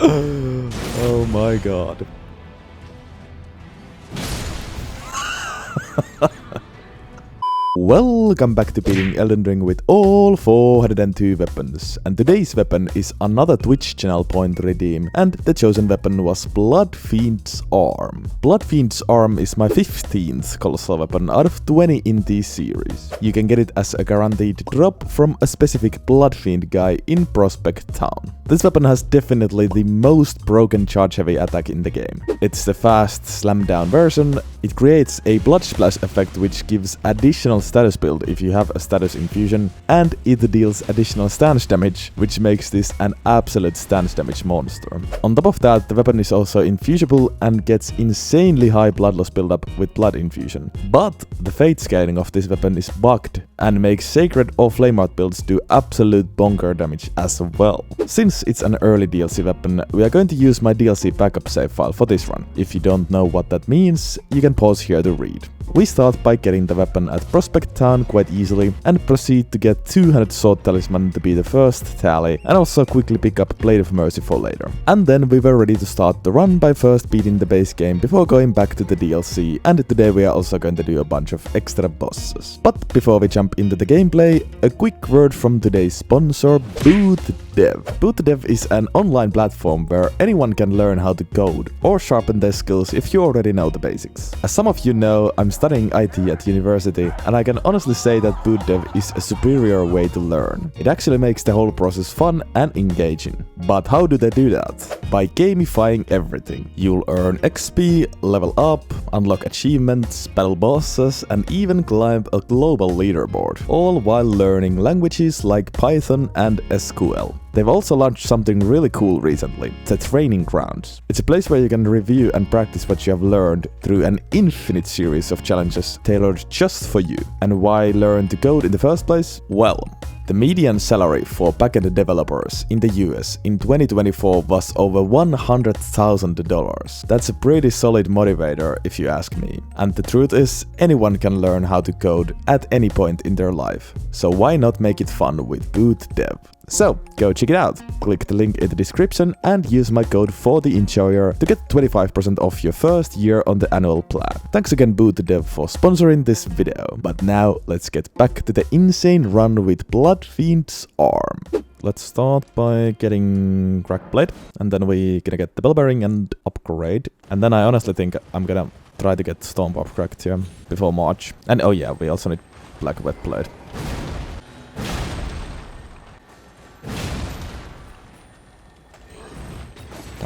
Oh my god. Welcome back to beating Elden Ring with all 402 weapons, and today's weapon is another Twitch channel point redeem, and the chosen weapon was Bloodfiend's Arm. Bloodfiend's Arm is my 15th colossal weapon out of 20 in this series. You can get it as a guaranteed drop from a specific Bloodfiend guy in Prospect Town. This weapon has definitely the most broken charge heavy attack in the game. It's the fast slam down version. It creates a blood splash effect which gives additional status build if you have a status infusion, and it deals additional stance damage, which makes this an absolute stance damage monster. On top of that, the weapon is also infusible and gets insanely high blood loss buildup with blood infusion. But the fate scaling of this weapon is bugged and makes sacred or flame out builds do absolute bonker damage as well. Since it's an early DLC weapon, we are going to use my DLC backup save file for this run. If you don't know what that means, you can pause here to read. We start by getting the weapon at Prospect Town quite easily and proceed to get 200 Sword Talisman to be the first tally, and also quickly pick up Blade of Mercy for later. And then we were ready to start the run by first beating the base game before going back to the DLC, and today we are also going to do a bunch of extra bosses. But before we jump into the gameplay, a quick word from today's sponsor, BootDev. BootDev is an online platform where anyone can learn how to code or sharpen their skills if you already know the basics. As some of you know, I'm studying IT at university, and I can honestly say that BootDev is a superior way to learn. It actually makes the whole process fun and engaging. But how do they do that? By gamifying everything. You'll earn XP, level up, unlock achievements, battle bosses, and even climb a global leaderboard, all while learning languages like Python and SQL. They've also launched something really cool recently, the Training Grounds. It's a place where you can review and practice what you have learned through an infinite series of challenges tailored just for you. And why learn to code in the first place? Well, the median salary for backend developers in the US in 2024 was over $100,000. That's a pretty solid motivator if you ask me. And the truth is, anyone can learn how to code at any point in their life. So why not make it fun with BootDev? So, go check it out. Click the link in the description and use my code for the enjoyer to get 25% off your first year on the annual plan. Thanks again BootDev for sponsoring this video. But now, let's get back to the insane run with Bloodfiend's Arm. Let's start by getting Crack Blade, and then we're gonna get the Bell Bearing and upgrade. And then I honestly think I'm gonna try to get Storm upgrade here before March. And oh yeah, we also need Black Wet Blade.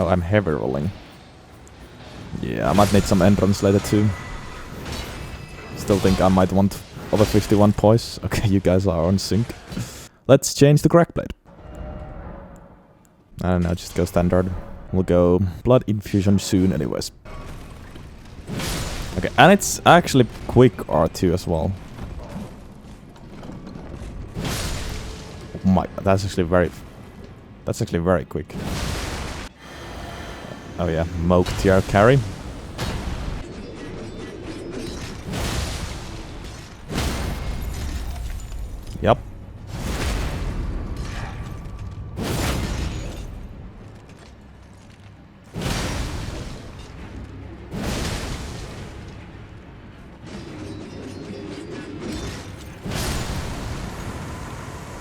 Oh, I'm heavy rolling. Yeah, I might need some entrance later too. Still think I might want over 51 poise. Okay, you guys are on sync. Let's change the Crack Blade. I don't know, just go standard. We'll go Blood Infusion soon anyways. Okay, and it's actually quick R2 as well. Oh my, that's actually very quick. Oh yeah, Moke tier carry. Yup.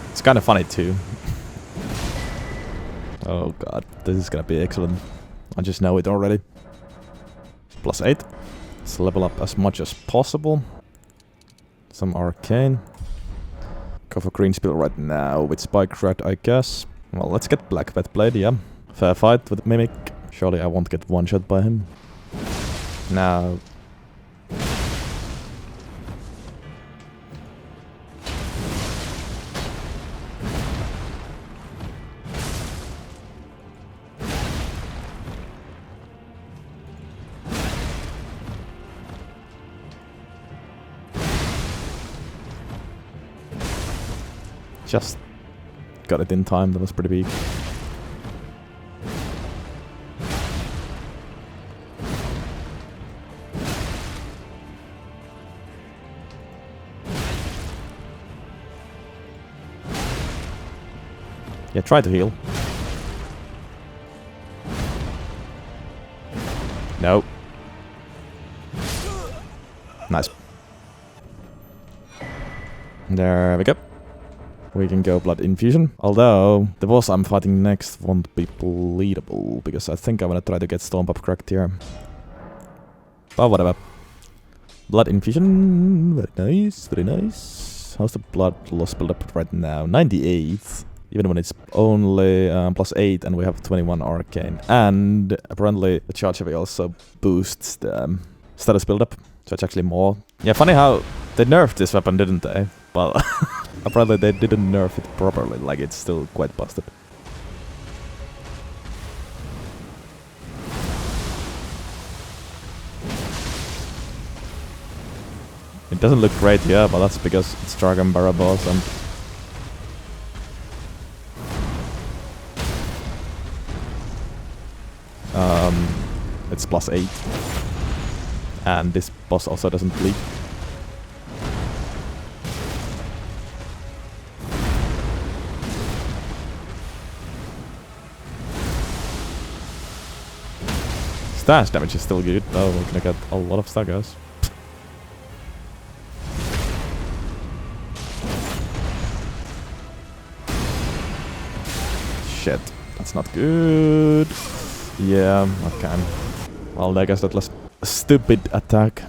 It's kind of funny too. Oh god, this is gonna be excellent. I just know it already. +8. Let's level up as much as possible. Some arcane. Go for green spill right now with Spike Red, I guess. Well, let's get Black Wet Blade, yeah. Fair fight with Mimic. Surely I won't get one-shot by him. Now. Just got it in time, that was pretty big. Yeah, try to heal. No. Nice. There we go. We can go Blood Infusion. Although, the boss I'm fighting next won't be bleedable, because I think I'm gonna try to get Storm Pop cracked here. But whatever. Blood Infusion. Very nice, very nice. How's the blood loss build up right now? 98. Even when it's only +8 and we have 21 arcane. And apparently the charge heavy also boosts the status build up. So it's actually more. Yeah, funny how they nerfed this weapon, didn't they? Well, apparently they didn't nerf it properly, like it's still quite busted. It doesn't look great here, but that's because it's Dragon Barra boss and it's +8. And this boss also doesn't bleed. Stance damage is still good, though we're gonna get a lot of staggers. Shit, that's not good. Yeah, okay. Well, I guess that was a stupid attack.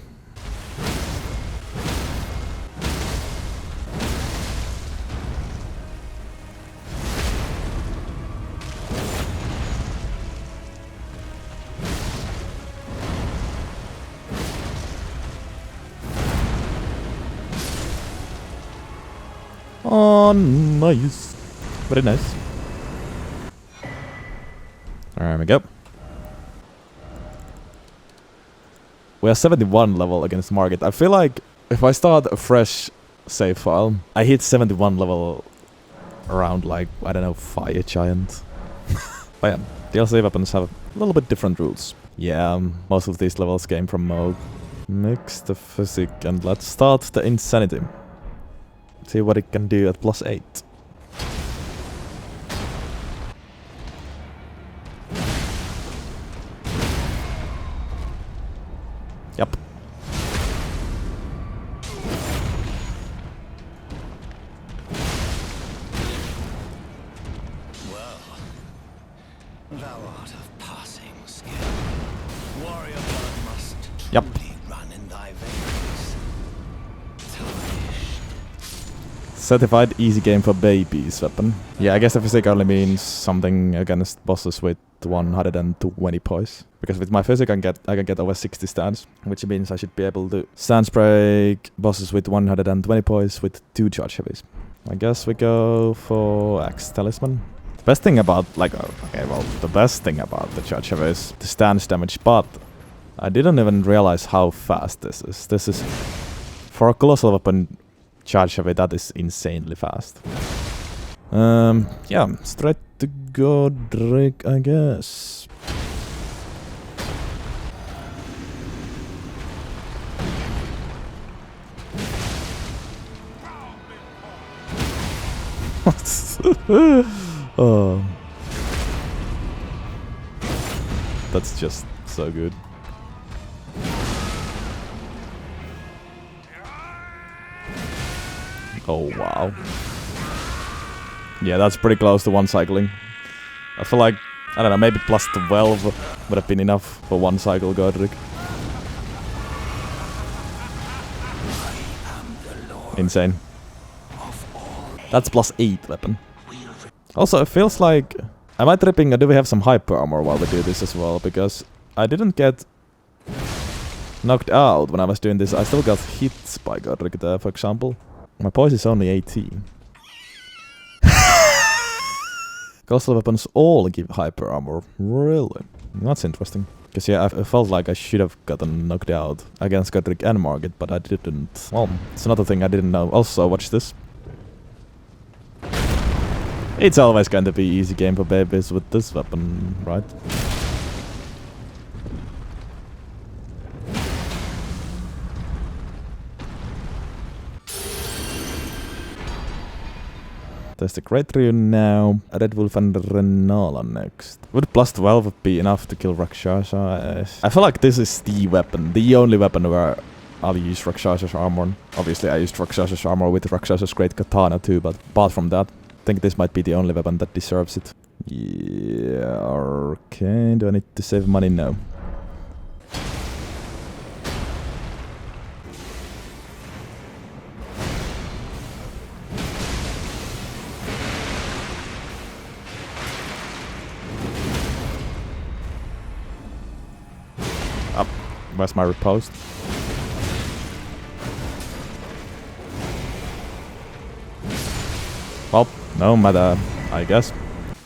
Oh, nice. Very nice. There we go. We are 71 level against Margit. I feel like if I start a fresh save file, I hit 71 level around like, I don't know, Fire Giant. But yeah, DLC weapons have a little bit different rules. Yeah, most of these levels came from mode. Mix the physic and let's start the Insanity. See what it can do at +8. Yep. Well, thou art of passing skill. Warrior blood must truly run in thy veins. Certified easy game for babies weapon. Yeah, I guess the physic only means something against bosses with 120 poise. Because with my physic I can get over 60 stance, which means I should be able to stance break bosses with 120 poise with 2 charge heavies. I guess we go for Axe Talisman. The best thing about, the best thing about the charge heavy is the stance damage, but I didn't even realize how fast this is. This is, for a colossal weapon charge heavy, that is insanely fast. Yeah, straight to Godrick, I guess. Oh. That's just so good. Oh wow. Yeah, that's pretty close to one cycling. I feel like, I don't know, maybe +12 would have been enough for one cycle Godrick. Insane. That's +8 weapon. Also, it feels like... Am I tripping or do we have some hyper armor while we do this as well? Because I didn't get knocked out when I was doing this. I still got hit by Godrick there, for example. My poise is only 18. Colossal weapons all give hyper armor. Really? That's interesting. Because yeah, I felt like I should have gotten knocked out against Godrick and Margit, but I didn't. Well, it's another thing I didn't know. Also, watch this. It's always going to be easy game for babies with this weapon, right? There's the Great Rune now. Red Wolf and Rennala next. Would plus 12 be enough to kill Rakshasa? I feel like this is the weapon, the only weapon where I'll use Raksasa's armor. Obviously I used Raksasa's armor with Raksasa's great katana too, but apart from that, I think this might be the only weapon that deserves it. Yeah, okay, do I need to save money? No. Up, where's my riposte? Well, no matter, I guess.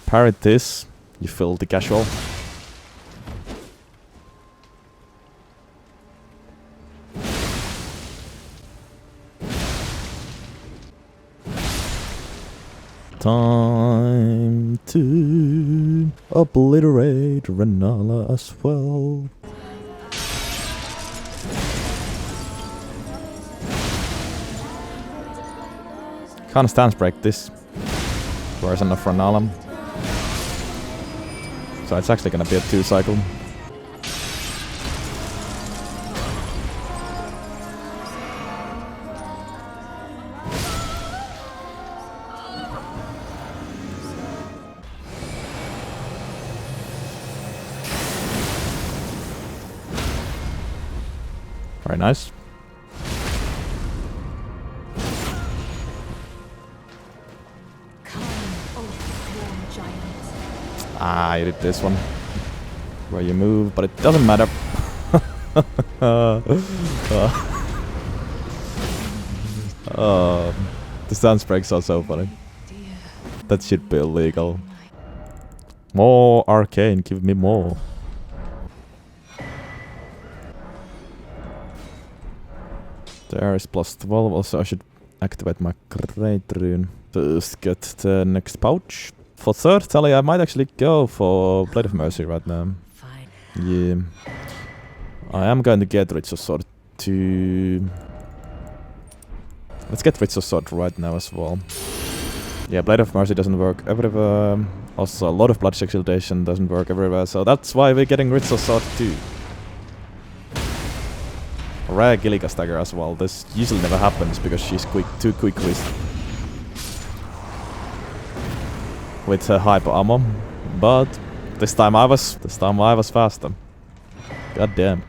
Parry this, you filthy casual. Time to obliterate Rennala as well. Can't stance break this version of Rennala. So it's actually gonna be a 2-cycle. Very nice. Ah, you did this one. Where you move, but it doesn't matter. The stance breaks are so funny. That should be illegal. More arcane, give me more. There is plus 12, also I should activate my Great Rune. Just get the next pouch. For third tally, I might actually go for Blade of Mercy right now. Yeah. I am going to get Ritual Sword to... Let's get Ritual Sword right now as well. Yeah, Blade of Mercy doesn't work everywhere. Also, a lot of Blood Exaltation doesn't work everywhere, so that's why we're getting Ritual Sword too. Rare Gilliga Dagger as well. This usually never happens because she's too quick with her hyper armor, but this time I was faster. God damn.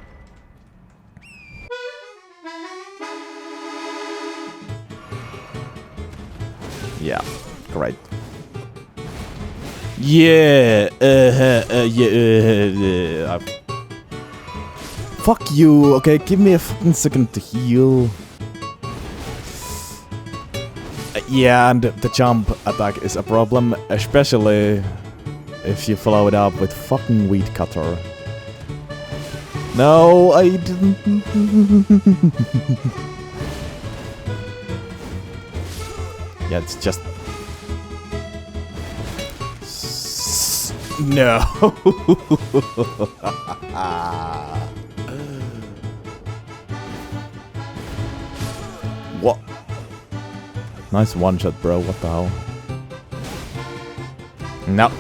Yeah, great. Yeah, yeah. Fuck you. Okay, give me a fucking second to heal. Yeah, and the jump attack is a problem, especially if you follow it up with fucking Weed Cutter. No, I didn't. Yeah, it's just... No. What? Nice one shot, bro. What the hell? No.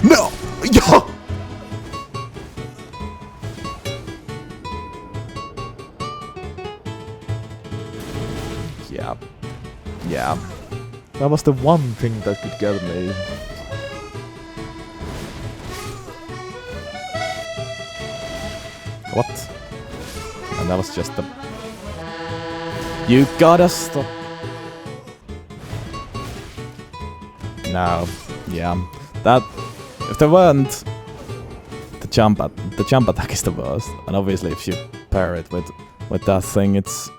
No! Yo! Yeah. Yeah. That was the one thing that could get me. What? And that was just the... You gotta stop. No. Yeah. That... If there weren't... The jump attack is the worst. And obviously if you pair it with that thing, it's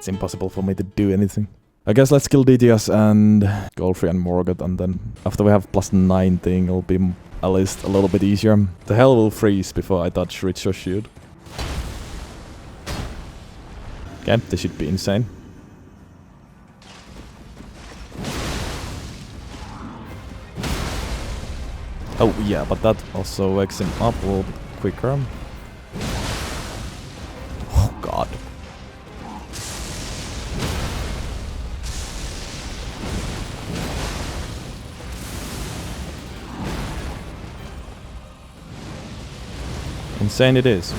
impossible for me to do anything. I guess let's kill DTS and Goldfrey and Morgott, and then after we have plus 9 thing, it'll be at least a little bit easier. The hell will freeze before I touch Rich or Shield. Okay, this should be insane. Oh yeah, but that also wakes him up a little bit quicker. Insane it is.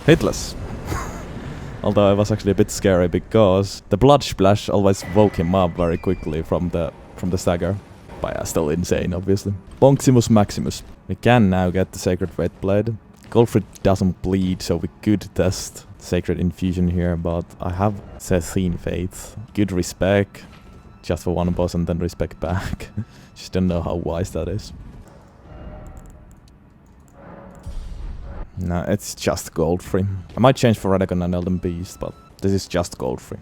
Hitless. Although it was actually a bit scary because the blood splash always woke him up very quickly from the stagger. But yeah, still insane, obviously. Bonksimus Maximus. We can now get the Sacred Weight Blade. Goldfrey doesn't bleed, so we could test Sacred Infusion here, but I have 13 Faith. Good respect, just for one boss and then respect back. Just don't know how wise that is. No, it's just Goldfrey. I might change for Radagon and Elden Beast, but this is just Goldfrey.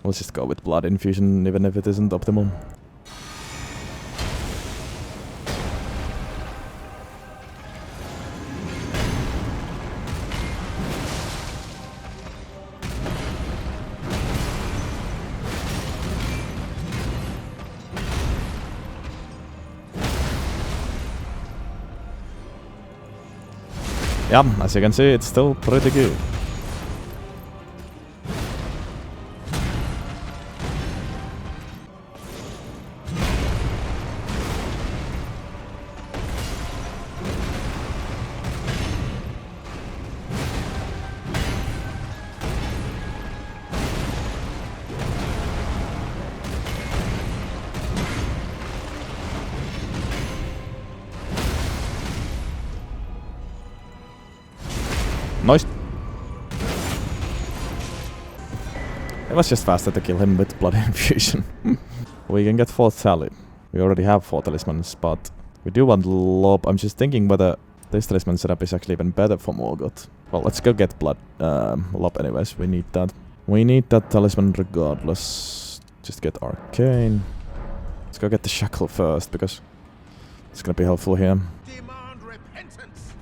Let's just go with Blood Infusion, even if it isn't optimal. Yeah, as you can see, it's still pretty good. Nice. It was just faster to kill him with Blood Infusion. We can get 4th Tally. We already have 4 talismans, but we do want Lob. I'm just thinking whether this talisman setup is actually even better for Morgott. Well, let's go get Lob anyways. We need that. We need that talisman regardless. Just get Arcane. Let's go get the Shackle first, because it's gonna be helpful here. Demand repentance.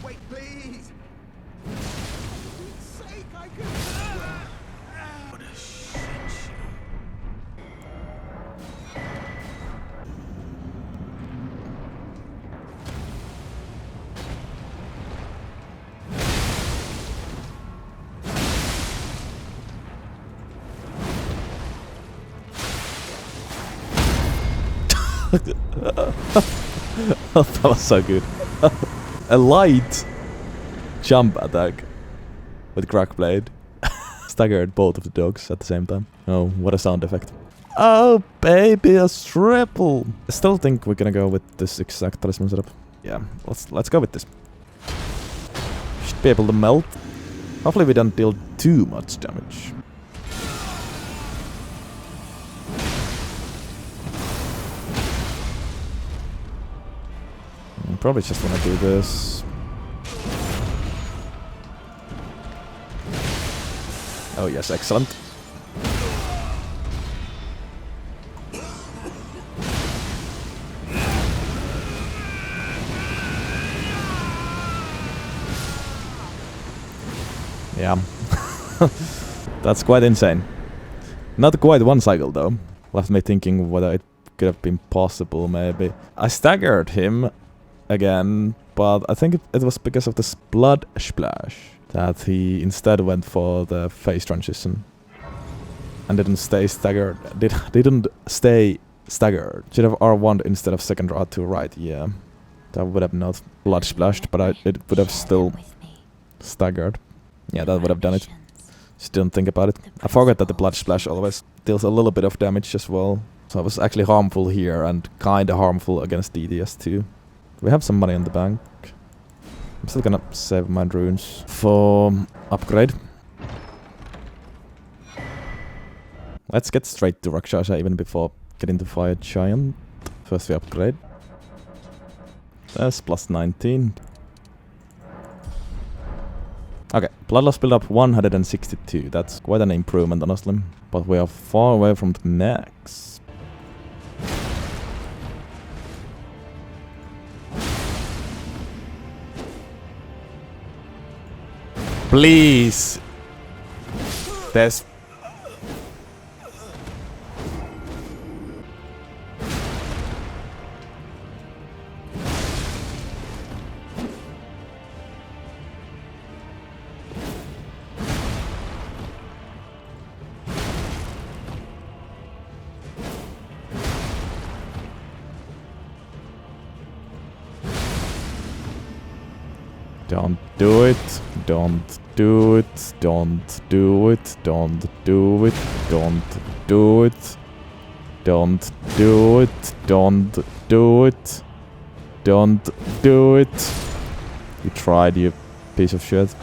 Wait, please. For sake, I could. What a shit show. That was so good. A light jump attack with Crack Blade. Staggered both of the dogs at the same time. Oh, what a sound effect. Oh, baby, a triple. I still think we're gonna go with this exact talisman setup. Yeah, let's go with this. Should be able to melt. Hopefully we don't deal too much damage. Probably just want to do this. Oh yes, excellent. Yeah. That's quite insane. Not quite one cycle though. Left me thinking whether it could have been possible maybe. I staggered him again, but I think it was because of this blood splash that he instead went for the phase transition and didn't stay staggered. Didn't stay staggered. Should have R1 instead of second R2 right. Yeah, that would have not blood splashed, but it would have still staggered. Yeah, that would have done it. Just didn't think about it. I forgot that the blood splash always deals a little bit of damage as well. So it was actually harmful here and kinda harmful against DDS too. We have some money in the bank. I'm still gonna save my runes for upgrade. Let's get straight to Rakshasa even before getting to Fire Giant. First we upgrade. That's plus 19. Okay, Bloodlust build up 162. That's quite an improvement honestly. But we are far away from the max. Please. There's... Don't do it. Don't do it. Don't do it. Don't do it. Don't do it. Don't do it. Don't do it. Don't do it. You tried, you piece of shit.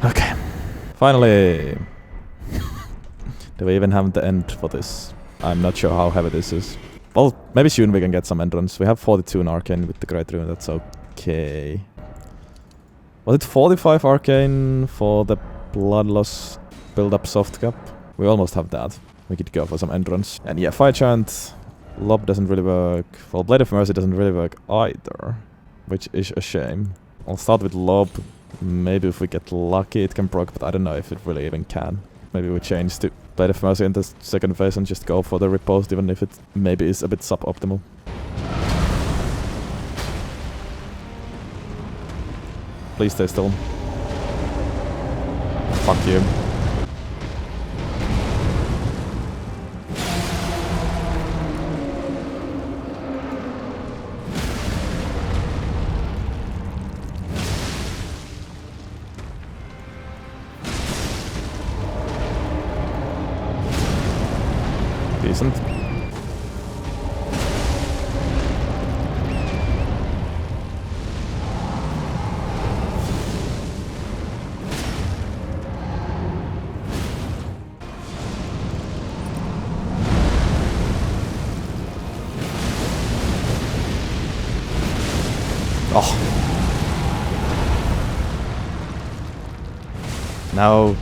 Okay. Finally. Do we even have the end for this? I'm not sure how heavy this is. Well, maybe soon we can get some entrance. We have 42 in Arcane with the Great Rune, that's okay. Was it 45 Arcane for the Bloodloss build-up soft cap? We almost have that. We could go for some entrance. And yeah, Fire Chant, Lob doesn't really work. Well, Blade of Mercy doesn't really work either, which is a shame. I'll start with Lob. Maybe if we get lucky it can proc, but I don't know if it really even can. Maybe we change to Blade of Mercy in the second phase and just go for the riposte, even if it maybe is a bit suboptimal. Please stay still. Fuck you. Decent. Oh. No.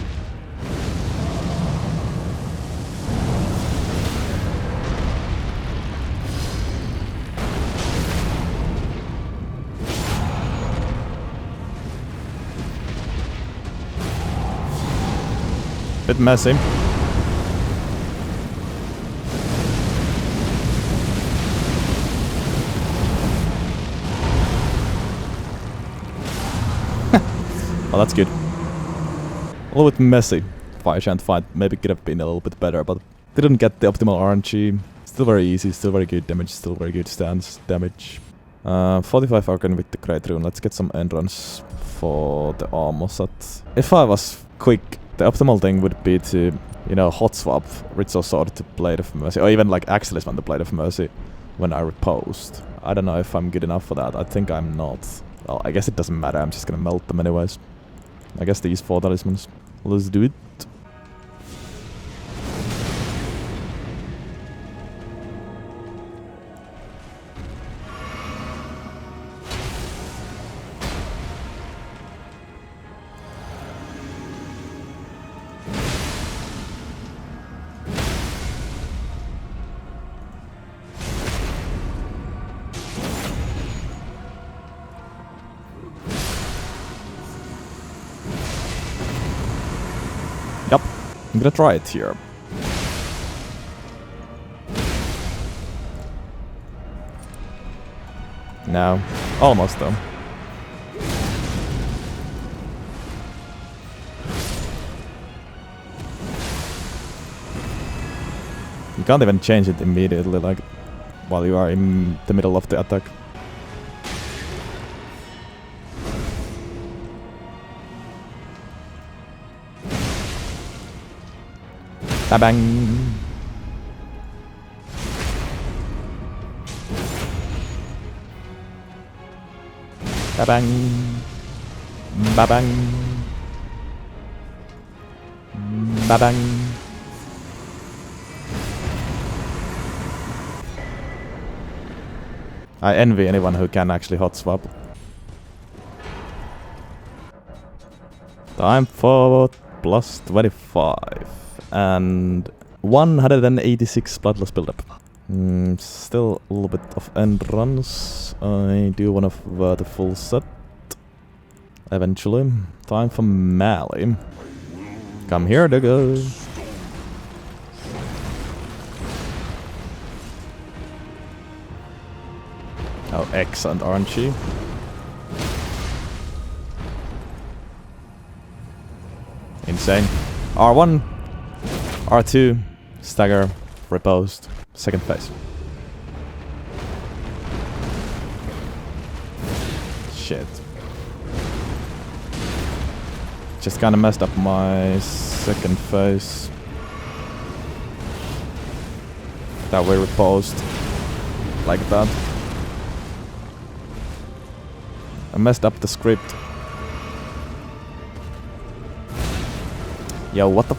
Bit messy. Oh, that's good. A little bit messy. Fire Chant fight maybe could have been a little bit better, but didn't get the optimal RNG. Still very easy, still very good damage, still very good stance damage. 45 Arcane with the Great Rune. Let's get some entrance for the armor set. If I was quick, the optimal thing would be to, you know, hot swap Ritual Sword to Blade of Mercy, or even like Axelisman to Blade of Mercy when I riposte. I don't know if I'm good enough for that. I think I'm not. Well, I guess it doesn't matter. I'm just gonna melt them anyways. I guess these 4 talismans. Let's do it. Yep, I'm gonna try it here. No, almost though. You can't even change it immediately, like, while you are in the middle of the attack. Ba-bang! Ba-bang! Ba-bang! Ba-bang! I envy anyone who can actually hot swap. Time for plus 25 and 186 Bloodlust build-up. Still a little bit of end runs. I do want to wear the full set eventually. Time for Mali. Come here, digger. Oh, excellent, aren't you? Insane. R1, R2, stagger, riposte, second phase. Shit. Just kinda messed up my second phase. That we reposed. Like that. I messed up the script. Yo, what the?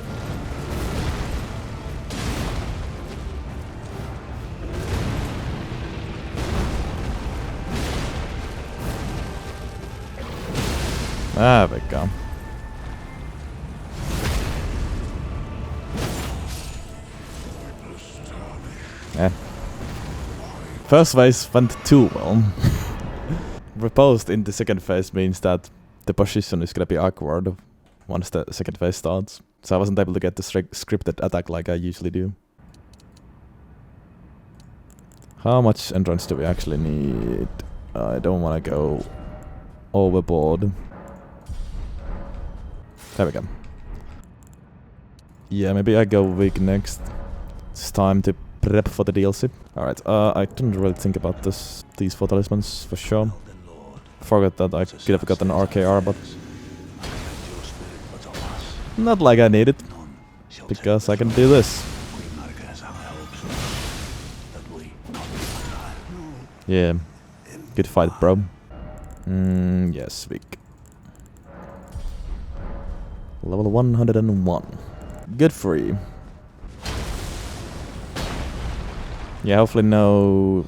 There we go. Yeah. First phase went too well. Reposed in the second phase means that the position is gonna be awkward once the second phase starts. So I wasn't able to get the scripted attack like I usually do. How much entrance do we actually need? I don't wanna go overboard. There we go. Yeah, maybe I go weak next. It's time to prep for the DLC. Alright, I didn't really think about these 4 talismans for sure. Forgot that I could have got an RKR, but not like I need it, because I can do this. Yeah, good fight, bro. Yes, weak. Level 101. Godfrey. Yeah, hopefully no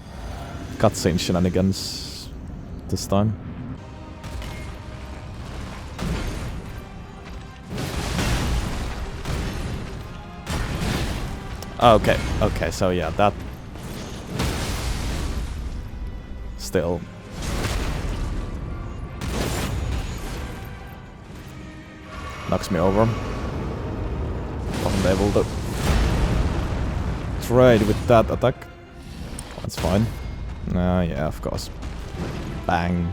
cutscene shenanigans this time. Okay, okay, so yeah, that still knocks me over. Wasn't able to trade with that attack. That's fine. Yeah, of course. Bang.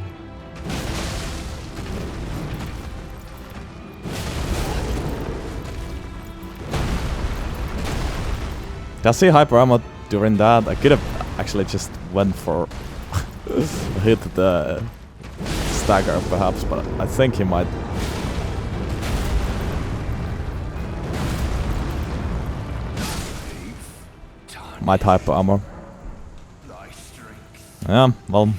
Does he hyper armor during that? I could have actually just went for hit the stagger perhaps, but I think he might. Might hyper armor. Yeah, well,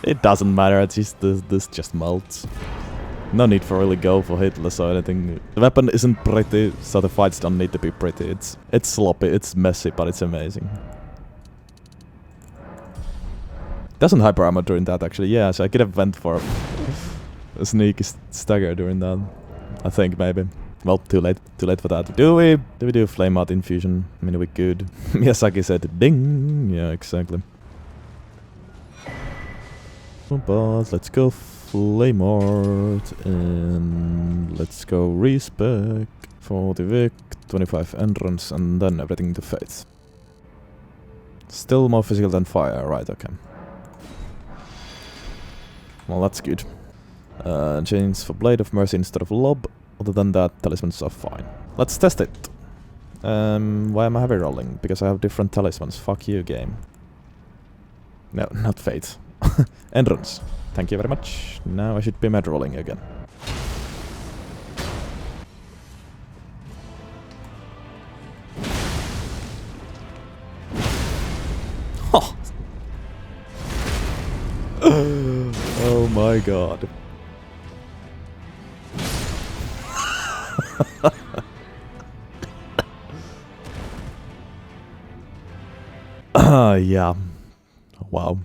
it doesn't matter. It's just this just melts. No need for really go for hitless or anything. The weapon isn't pretty, so the fights don't need to be pretty. It's sloppy, it's messy, but it's amazing. Doesn't hyper armor during that actually. Yeah, so I could have went for a sneaky stagger during that. I think maybe. Well, too late for that. Do we do flame art infusion? I mean, we could. Miyazaki said ding. Yeah, exactly. But let's go flame art and let's go respec for the Vic, 25 entrance, and then everything to faith. Still more physical than fire, right? Okay. Well, that's good. Change for Blade of Mercy instead of Lob. Other than that, talismans are fine. Let's test it. Why am I heavy rolling? Because I have different talismans. Fuck you, game. No, not fate. Entrance. Thank you very much. Now I should be med rolling again. Oh. Oh my god. Yeah. Wow.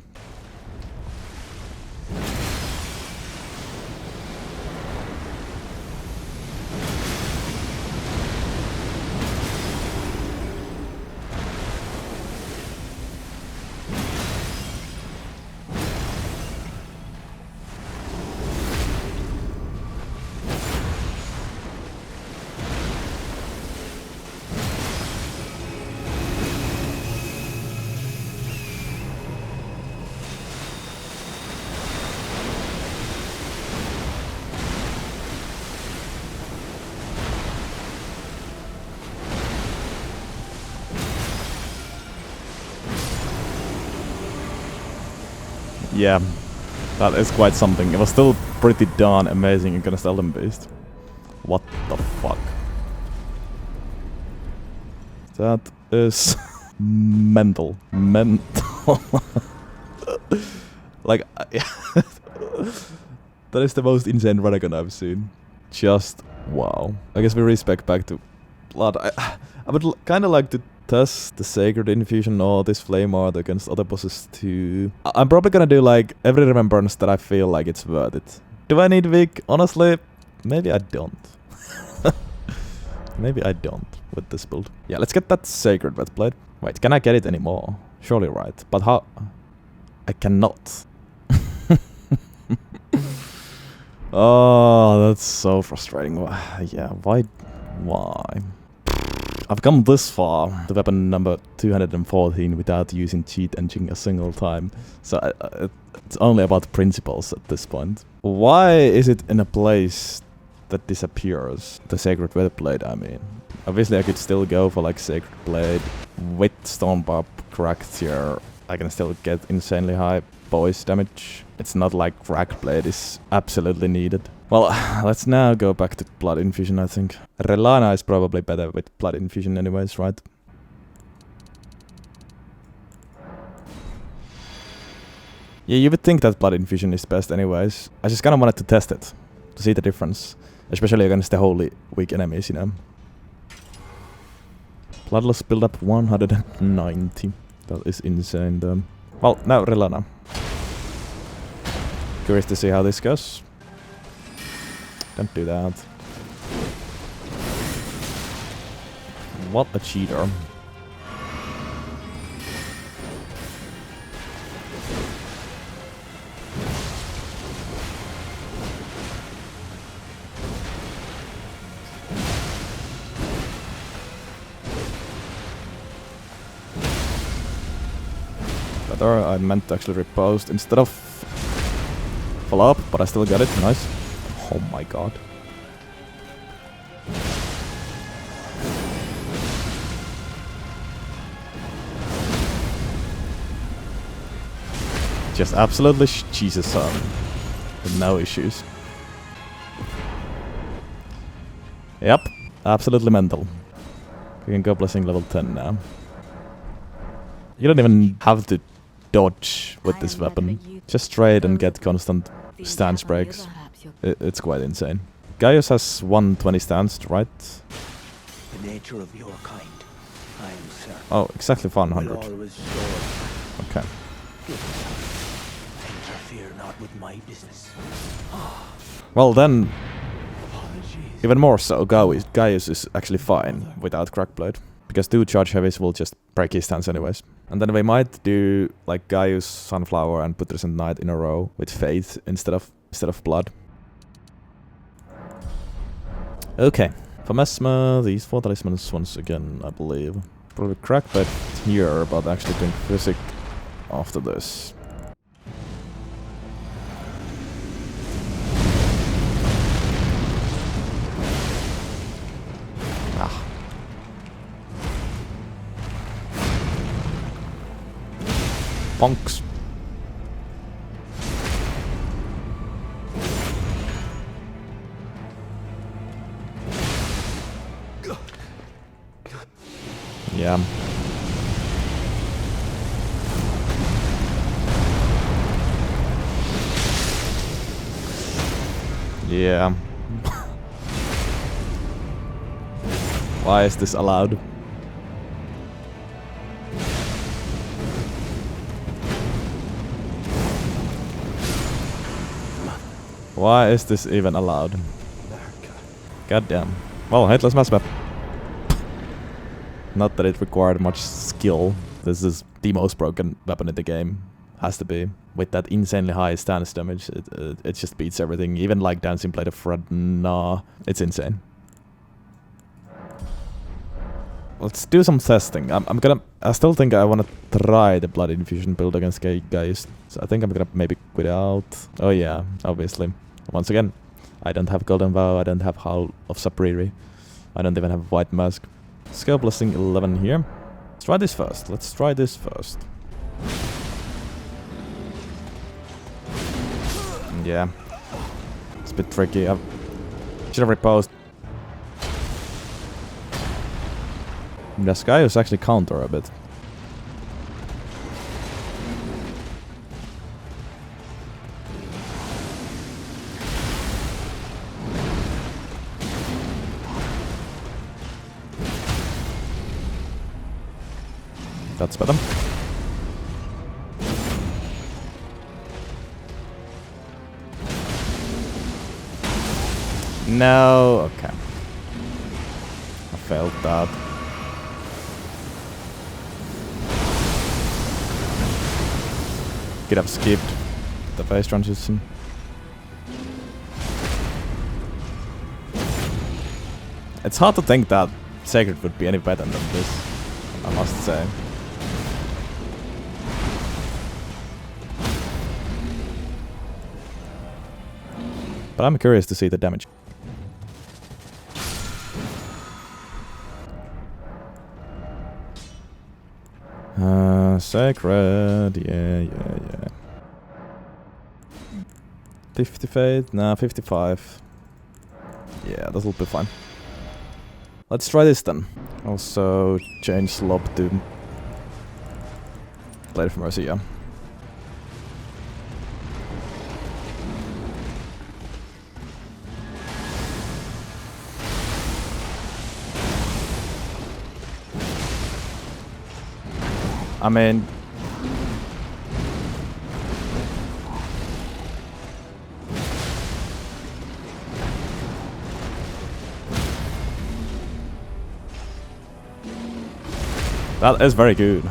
Yeah. That is quite something. It was still pretty darn amazing against Elden Beast. What the fuck? That is mental. Mental. Like, that is the most insane Radagon I've seen. Just wow. I guess we respect back to Blood. I would kind of like to test the Sacred Infusion or this Flame Art against other bosses too. I'm probably gonna do like every remembrance that I feel like it's worth it. Do I need Vic? Honestly, maybe I don't. Maybe I don't with this build. Yeah, let's get that Sacred Wet Blade. Wait, can I get it anymore? Surely right. But how? I cannot. Oh, that's so frustrating. Yeah, why? I've come this far, the weapon number 214, without using cheat engine a single time. So it's only about principles at this point. Why is it in a place that disappears? The Sacred Wet Blade, I mean. Obviously I could still go for like Sacred Blade with Stone Barb cracked here. I can still get insanely high voice damage. It's not like Cracked Blade is absolutely needed. Well, let's now go back to Blood Infusion, I think. Rellana is probably better with Blood Infusion anyways, right? Yeah, you would think that Blood Infusion is best anyways. I just kinda wanted to test it, to see the difference. Especially against the wholly weak enemies, you know. Bloodlust build up 190. That is insane though. Well, now Rellana. Curious to see how this goes. Don't do that. What a cheater. Better, I meant to actually repost instead of follow up, but I still got it. Nice. Oh my god. Just absolutely Jesus with no issues. Yep, absolutely mental. We can go blessing level 10 now. You don't even have to dodge with this weapon. Just trade and get constant stance breaks. It's quite insane. Gaius has 120 stance, right? The nature of your kind, I am certain. Oh, exactly 100. Okay. Interfere not with my business. Well then, even more so, Gaius is actually fine without Crackblade. Because 2 charge heavies will just break his stance anyways. And then we might do like Gaius, Sunflower and Putrescent Knight in a row with Faith instead of Blood. Okay. For Messmer, these 4 talismans once again, I believe. Probably Crackblade here, but actually doing Physic after this. Bonks. Yeah. Yeah. Why is this allowed? Why is this even allowed? Goddamn. Well, Headless Messmer. Not that it required much skill. This is the most broken weapon in the game. Has to be. With that insanely high stance damage, it just beats everything. Even like Dancing Blade of Radagon. It's insane. Let's do some testing. I still think I want to try the Blood Infusion build against Gaius. So I think I'm gonna maybe quit out. Oh yeah, obviously. Once again, I don't have Golden Vow, I don't have Howl of Sapriri. I don't even have White Mask. Scale Blessing 11 here. Let's try this first. Let's try this first. Yeah. It's a bit tricky. I should have reposed. This guy is actually counter a bit. That's better. No, okay. I failed that. Could have skipped the phase transition. It's hard to think that Sacred would be any better than this, I must say. But I'm curious to see the damage. Sacred, yeah. 50 fate? Nah, 55. Yeah, that'll be fine. Let's try this then. Also, change slope to Blade of Mercy, yeah. I mean... that is very good.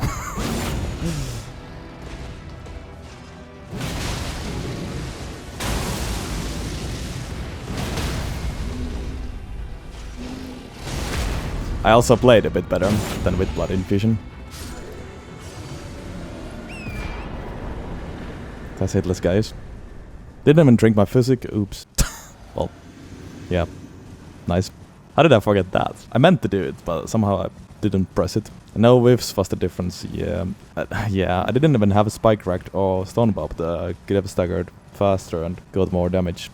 I also played a bit better than with Blood Infusion. That's hitless, guys. Didn't even drink my physic. Oops. Well, yeah. Nice. How did I forget that? I meant to do it, but somehow I didn't press it. No whiffs was the difference, yeah. Yeah, I didn't even have a spike racked or stone bob. I could have staggered faster and got more damage.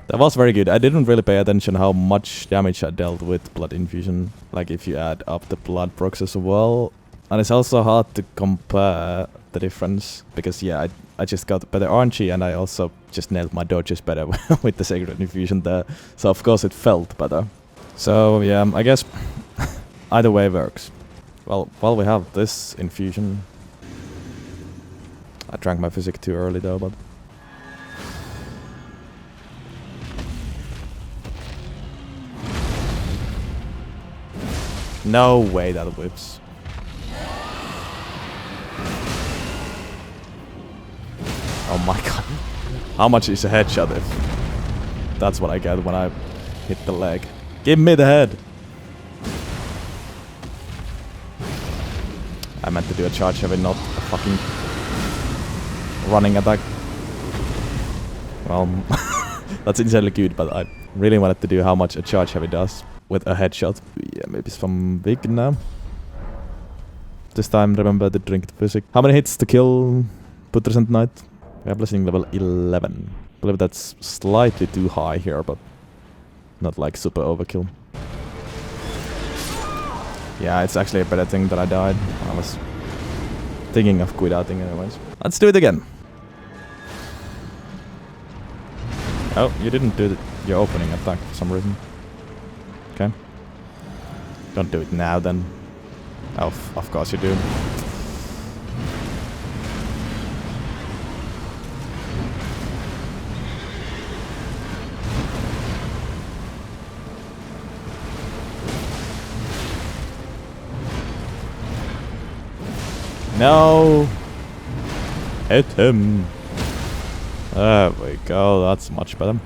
That was very good. I didn't really pay attention how much damage I dealt with Blood Infusion. Like if you add up the blood procs as well. And it's also hard to compare the difference. Because yeah, I just got better RNG and I also just nailed my dodges better with the Sacred Infusion there. So of course it felt better. So yeah, I guess either way works. Well, while we have this infusion... I drank my physic too early though, but... No way that whips. Oh my god. How much is a headshot if... That's what I get when I hit the leg. Give me the head! I meant to do a charge heavy, not a fucking running attack. Well, that's insanely good, but I really wanted to do how much a charge heavy does with a headshot. Yeah, maybe it's from big now. This time, remember to drink the physic. How many hits to kill Putrescent Knight? We have blessing level 11. I believe that's slightly too high here, but not like super overkill. Yeah, it's actually a better thing that I died. I was thinking of quit-outing anyways. Let's do it again. Oh, you didn't do your opening attack for some reason. Okay. Don't do it now then. Oh, of course you do. No! Hit him! There we go, that's much better.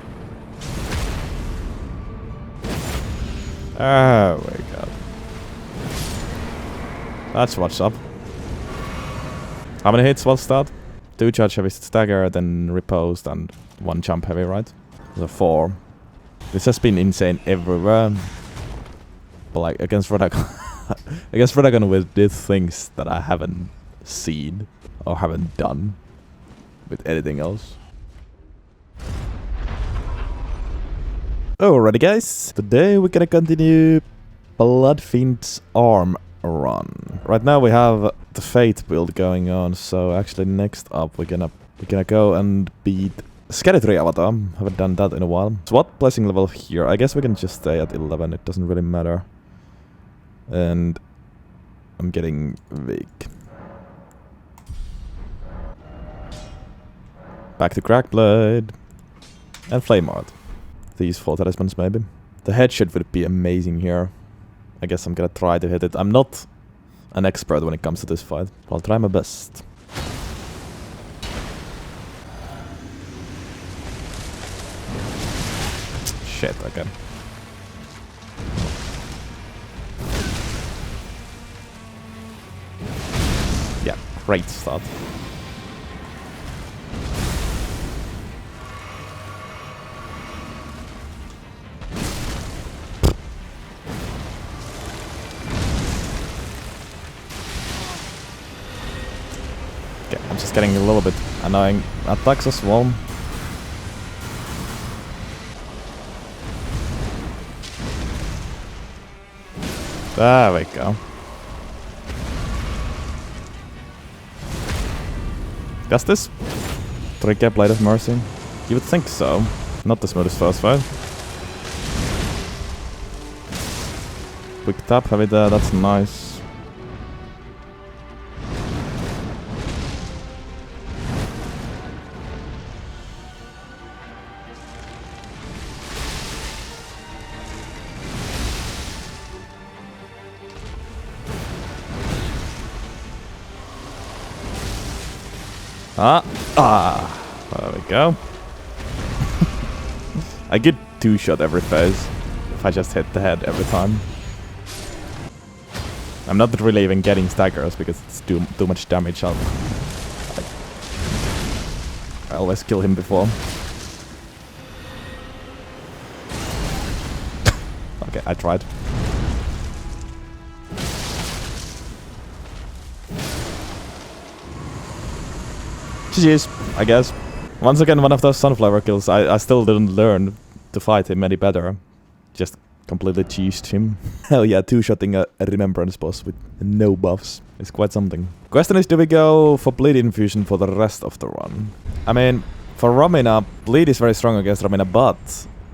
There we go. That's what's up. How many hits was that? 2 charge heavy stagger, then riposte, and 1 jump heavy, right? So 4. This has been insane everywhere. But like against Radagon, against Radagon with these things that I haven't seen or haven't done with anything else. Alrighty guys, today we're gonna continue Bloodfiend Arm run. Right now we have the Fate build going on, so actually next up we're gonna go and beat Scadutree Avatar. Haven't done that in a while. So what blessing level here? I guess we can just stay at 11, it doesn't really matter. And I'm getting weak. Back to Crackblade. And Flame Art. These 4 talismans maybe. The headshot would be amazing here. I guess I'm gonna try to hit it. I'm not an expert when it comes to this fight. I'll try my best. Shit, okay. Yeah, great start. Okay, I'm just getting a little bit annoying attacks as well. There we go. Does this trigger Blade of Mercy? You would think so. Not the smoothest first fight. Quick tap, heavy there, that's nice. There we go. I get 2-shot every phase if I just hit the head every time. I'm not really even getting staggers because it's too much damage. I always kill him before. Okay, I tried. GG's, I guess. Once again, one of those sunflower kills. I still didn't learn to fight him any better. Just completely cheesed him. Hell yeah, 2-shotting a remembrance boss with no buffs is quite something. Question is, do we go for bleed infusion for the rest of the run? I mean, for Romina, bleed is very strong against Romina, but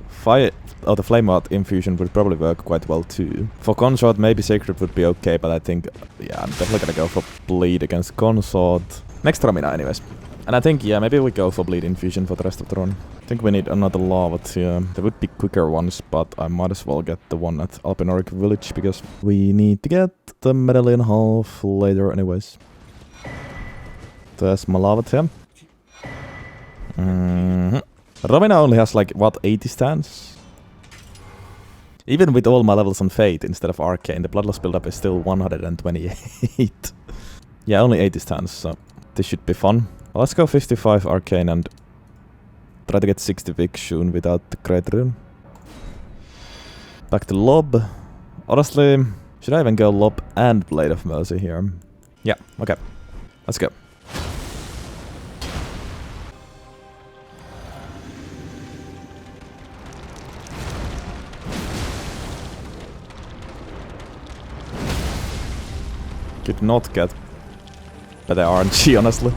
fire or the flame art infusion would probably work quite well too. For Consort, maybe Sacred would be okay, but I think, yeah, I'm definitely gonna go for bleed against Consort. Next Romina anyways. And I think, yeah, maybe we go for bleed infusion for the rest of the run. I think we need another lava too. There would be quicker ones, but I might as well get the one at Alpinoric Village because we need to get the medallion half later anyways. There's my lava too. Romina only has like, what, 80 stands? Even with all my levels on Fate instead of Arcane, the Bloodlust build-up is still 128. Yeah, only 80 stands, so this should be fun. Well, let's go 55 Arcane and try to get 60 Vikshun without the Great Rune. Back to Lob. Honestly, should I even go Lob and Blade of Mercy here? Yeah, okay. Let's go. Could not get better RNG, honestly.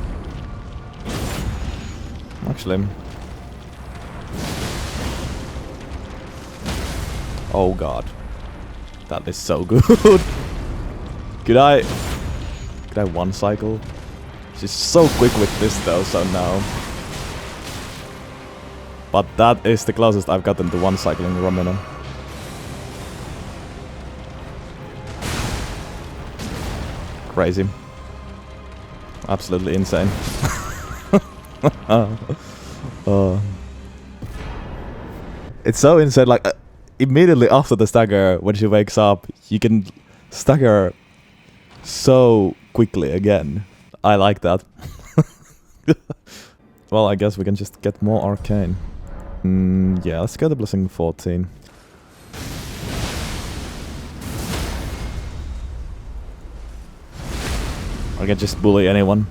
Actually. Oh god. That is so good. Could I one cycle? She's so quick with this though, so no. But that is the closest I've gotten to one cycling Romina. Crazy. Absolutely insane. It's so insane, like immediately after the stagger, when she wakes up, you can stagger so quickly again. I like that. Well, I guess we can just get more arcane. Yeah, let's go to Blessing 14. I can just bully anyone.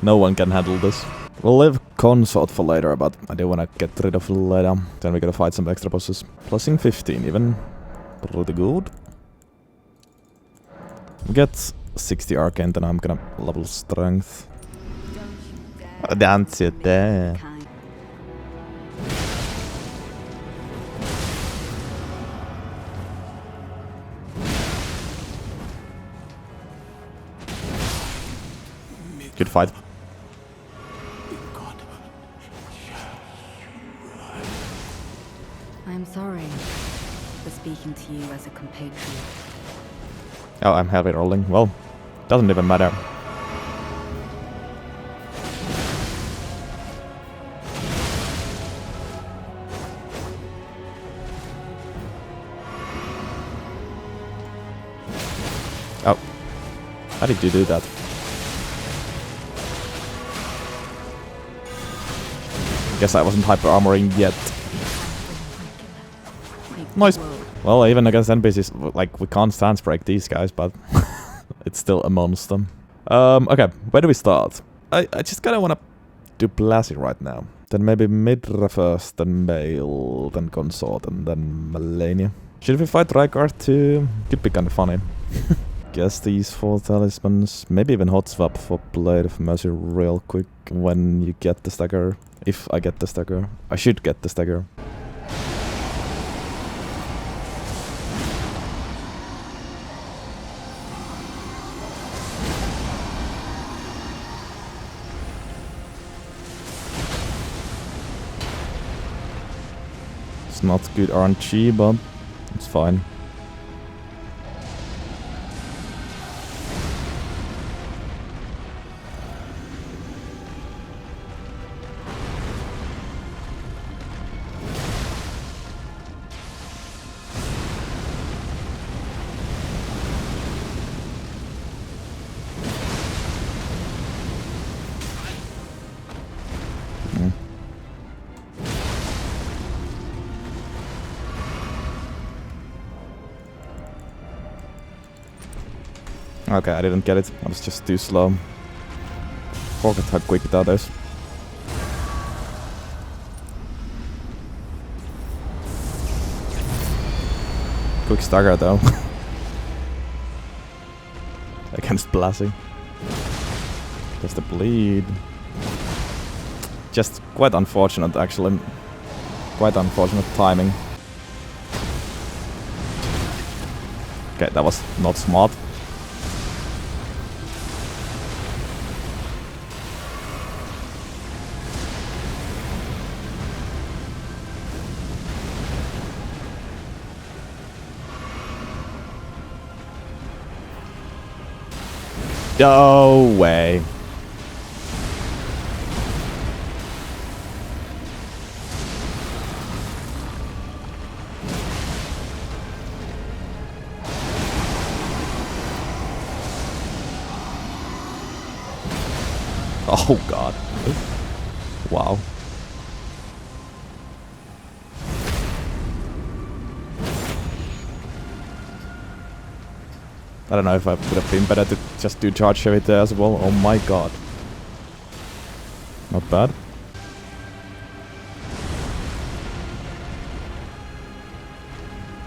No one can handle this. We'll leave Consort for later, but I do wanna get rid of Leda. Then we gotta fight some extra bosses. Plusing 15 even. Pretty good. Get 60 arcane, then I'm gonna level strength. That's it there. Good fight. I'm sorry for speaking to you as a compatriot. Oh, I'm heavy rolling. Well, doesn't even matter. Oh. How did you do that? Guess I wasn't hyper armoring yet. Nice. Well, even against NPCs, like, we can't stance break these guys, but it's still a monster. Okay, where do we start? I just kinda wanna do Placidusax right now. Then maybe Midra first, then Bayle, then Consort, and then Malenia. Should we fight Rykard too? Could be kinda funny. Guess these 4 talismans. Maybe even hot swap for Blade of Mercy real quick when you get the stagger. If I get the stagger. I should get the stagger. It's not good RNG, but it's fine. Okay, I didn't get it. I was just too slow. Forgot how quick that is. Quick stagger though. Against Placidusax. Just the bleed. Just quite unfortunate actually. Quite unfortunate timing. Okay, that was not smart. No way. Oh god. Wow. I don't know if I would have been better to just do charge heavy there as well. Oh my god. Not bad.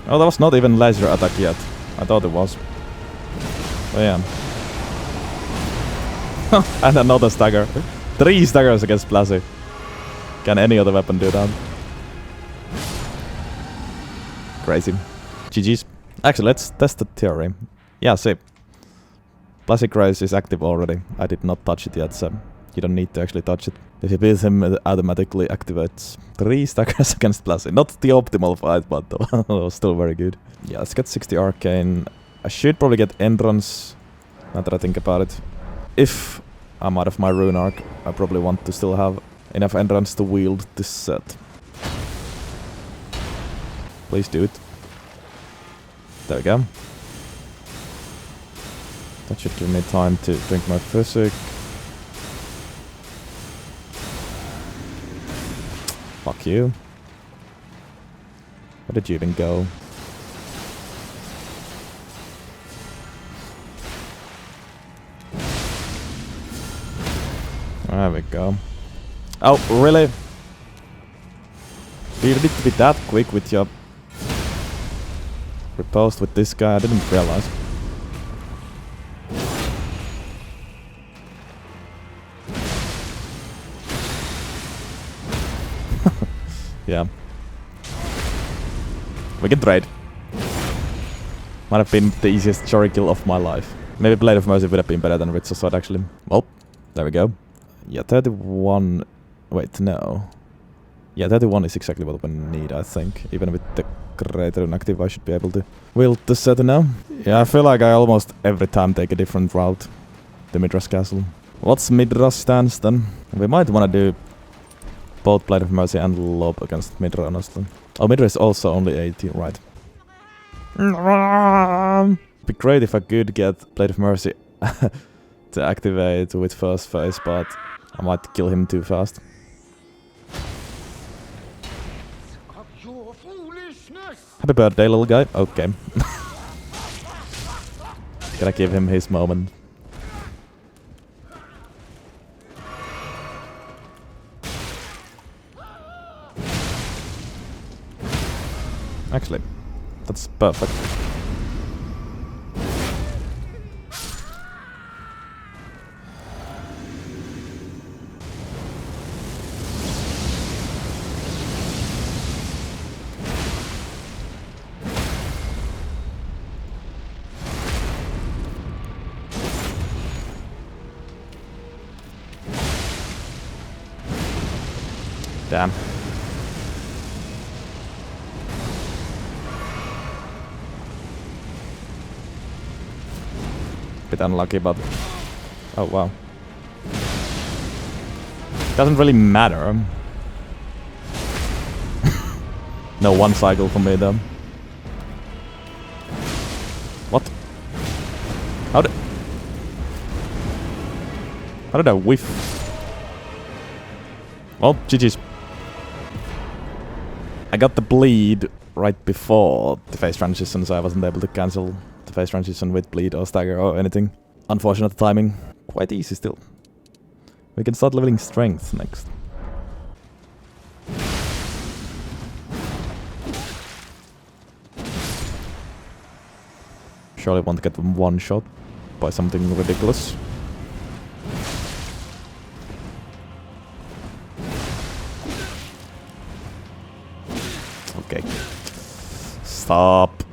Oh, that was not even laser attack yet. I thought it was. Oh yeah. And another stagger. 3 staggers against Placidusax. Can any other weapon do that? Crazy. GG's. Actually, let's test the theory. Yeah, see. Placidusax Rise is active already. I did not touch it yet, so you don't need to actually touch it. If you beat him, it automatically activates 3 staggers against Placidusax. Not the optimal fight, but still very good. Yeah, let's get 60 arcane. I should probably get entrance, now that I think about it. If I'm out of my rune arc, I probably want to still have enough entrance to wield this set. Please do it. There we go. That should give me time to drink my physic. Fuck you. Where did you even go? There we go. Oh, really? You need to be that quick with your riposte with this guy, I didn't realize. Yeah. We can trade. Might have been the easiest Jori kill of my life. Maybe Blade of Mercy would have been better than Witch's Sword actually. Well, there we go. Yeah, 31... Wait, no. Yeah, 31 is exactly what we need, I think. Even with the Greater inactive, I should be able to wield the set now. Yeah, I feel like I almost every time take a different route to Midra's castle. What's Midra's stance then? We might want to do both Blade of Mercy and Lob against Midra, honestly. Oh, Midra is also only 80, right. It'd be great if I could get Blade of Mercy to activate with first phase, but I might kill him too fast. Happy birthday, little guy. Okay. Gotta give him his moment. Actually, that's perfect. Damn. Bit unlucky, but... Oh, wow. Doesn't really matter. No one cycle for me, though. What? How did I whiff? Well, GG's. I got the bleed right before the phase transition, so I wasn't able to cancel the phase transition with bleed or stagger or anything. Unfortunate timing. Quite easy still. We can start leveling strength next. Surely want to get one shot by something ridiculous. Okay. Stop.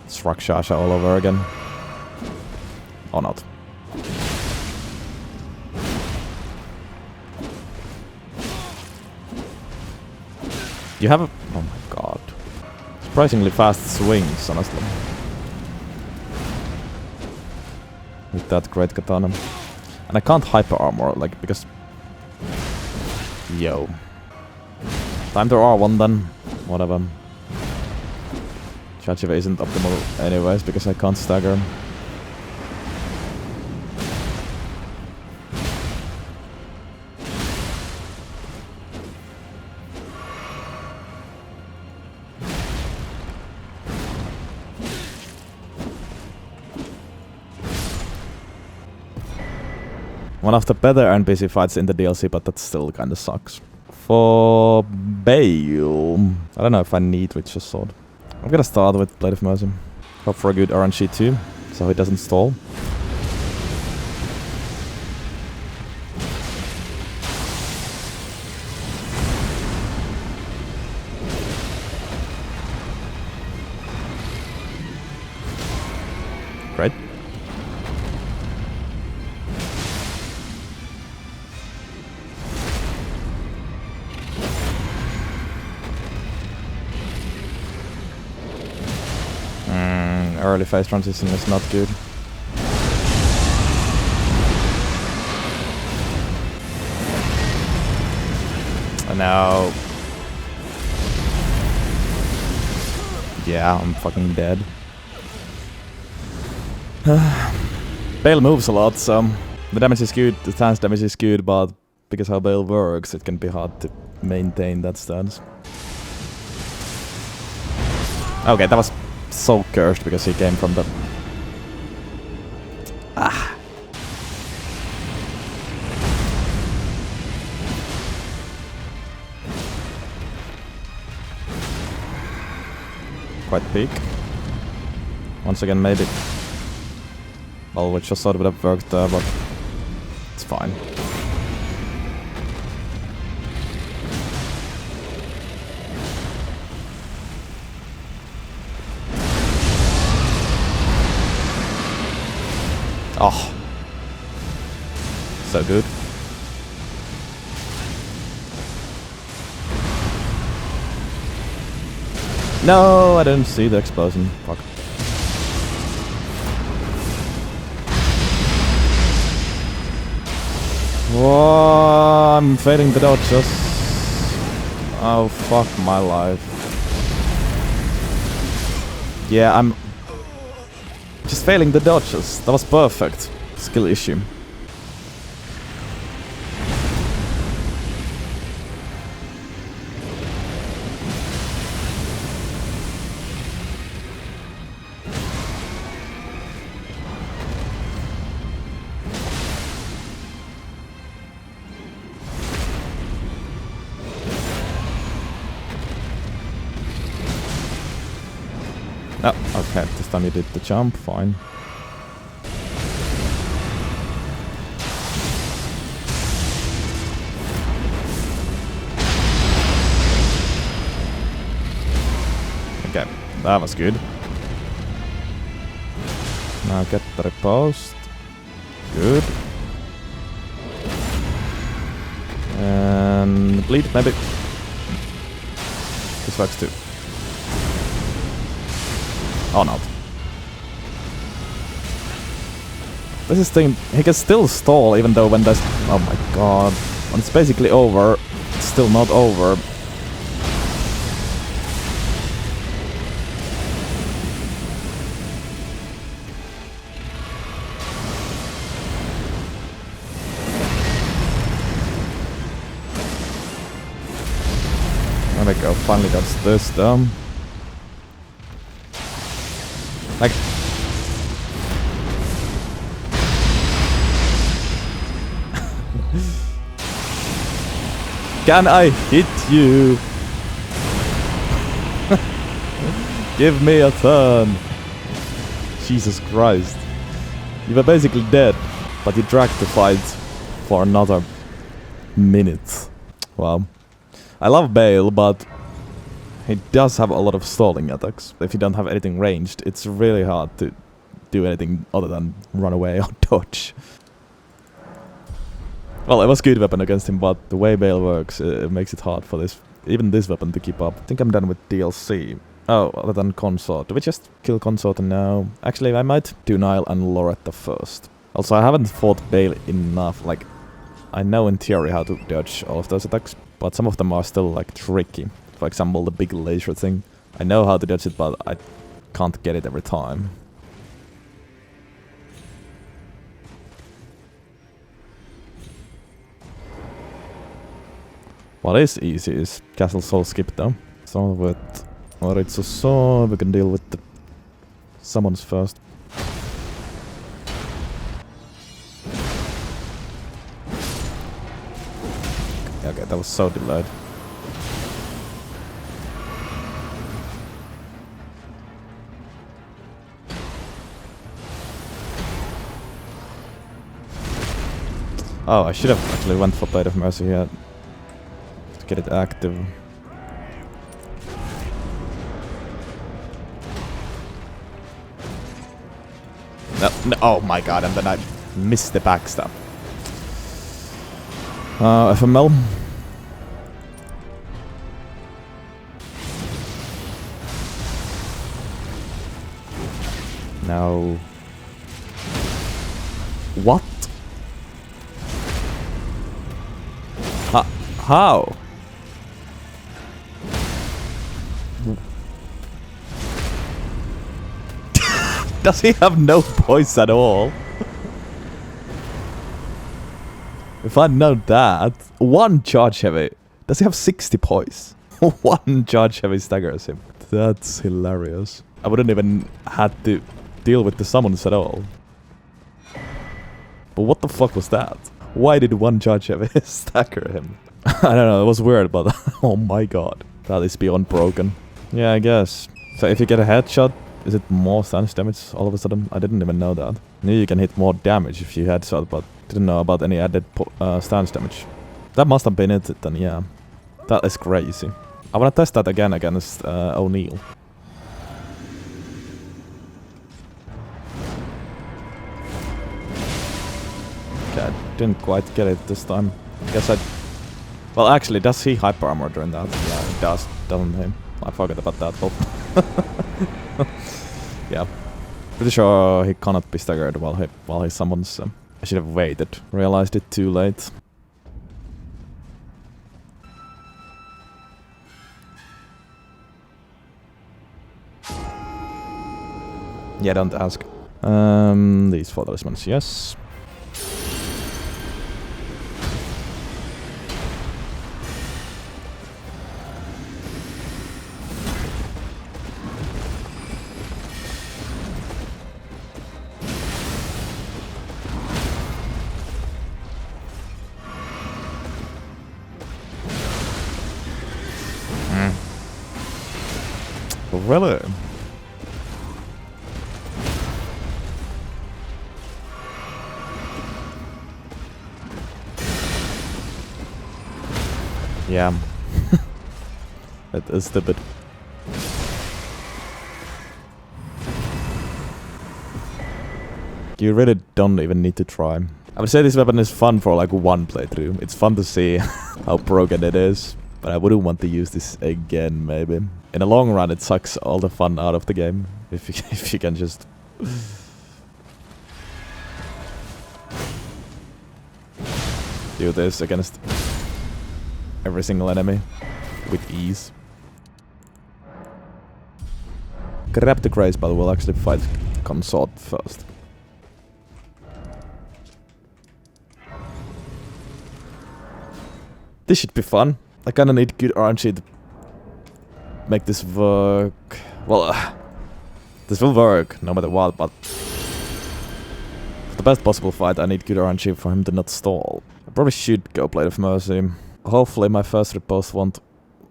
It's Rakshasa all over again. Or not. You have a... Oh my god. Surprisingly fast swings, honestly. With that great katana. And I can't hyper armor, like, because... Yo. Time to R1 then. Whatever. Charge isn't optimal anyways, because I can't stagger. One of the better NPC fights in the DLC, but that still kinda sucks. For Bayle, I don't know if I need Witch's Sword. I'm gonna start with Blade of Mercy. Hope for a good RNG too, so he doesn't stall. Great. Early phase transition is not good. And now... Yeah, I'm fucking dead. Bayle moves a lot, so... The damage is good, the stance damage is good, but because how Bayle works, it can be hard to maintain that stance. Okay, that was so cursed because he came from the... Ah! quite peak. Once again, maybe. Well, which just sort of would have worked there, but it's fine. Oh. So good. No, I didn't see the explosion. Fuck. Whoa, I'm failing the dodges. Oh, fuck my life. Yeah, I'm just failing the dodges. That was perfect. Skill issue. Oh, okay, this time you did the jump, fine. Okay, that was good. Now get the riposte. Good. And bleed, maybe. This works too. Oh no. This is thing, he can still stall even though when there's... Oh my god. When it's basically over, it's still not over. There we go, finally got this done. Like... Can I hit you? Give me a turn. Jesus Christ. You were basically dead, but you dragged the fight for another minute. Wow. I love Bayle, but he does have a lot of stalling attacks. If you don't have anything ranged, it's really hard to do anything other than run away or dodge. Well, it was a good weapon against him, but the way Bayle works, it makes it hard for this, even this weapon to keep up. I think I'm done with DLC. Oh, other than Consort. Do we just kill Consort now? Actually, I might do Niall and Loretta first. Also, I haven't fought Bayle enough. Like, I know in theory how to dodge all of those attacks, but some of them are still, like, tricky. For example, the big laser thing. I know how to dodge it, but I can't get it every time. What is easy is Castle Soul Skip though. So with Alright, so we can deal with the summons first. Okay, that was so delayed. Oh, I should have actually went for Blade of Mercy here. To get it active. No, no, oh my god, and then I missed the backstab. FML. No. What? How? Does he have no points at all? If I know that, one charge heavy. Does he have 60 points? One charge heavy staggers him. That's hilarious. I wouldn't even had to deal with the summons at all. But what the fuck was that? Why did one charge heavy stagger him? I don't know, it was weird, but oh my god. That is beyond broken. Yeah, I guess. So if you get a headshot, is it more stance damage all of a sudden? I didn't even know that. Knew you can hit more damage if you headshot, but didn't know about any added stance damage. That must have been it then, yeah. That is crazy. I wanna test that again against O'Neill. Okay, I didn't quite get it this time. Guess I... Well, actually, does he hyper armor during that? Yeah, he does, doesn't he? I forgot about that. Well. Yeah. Pretty sure he cannot be staggered while he summons. I should have waited. Realized it too late. Yeah, don't ask. These 4 talismans, yes. Really? Yeah. That is stupid. You really don't even need to try. I would say this weapon is fun for like one playthrough. It's fun to see how broken it is. But I wouldn't want to use this again, maybe. In the long run, it sucks all the fun out of the game. If you can just... do this against every single enemy with ease. Grab the Grace, but we'll actually fight Consort first. This should be fun. I kinda need good RNG to make this work. Well, this will work no matter what, but for the best possible fight I need good RNG for him to not stall. I probably should go Blade of Mercy. Hopefully my first riposte won't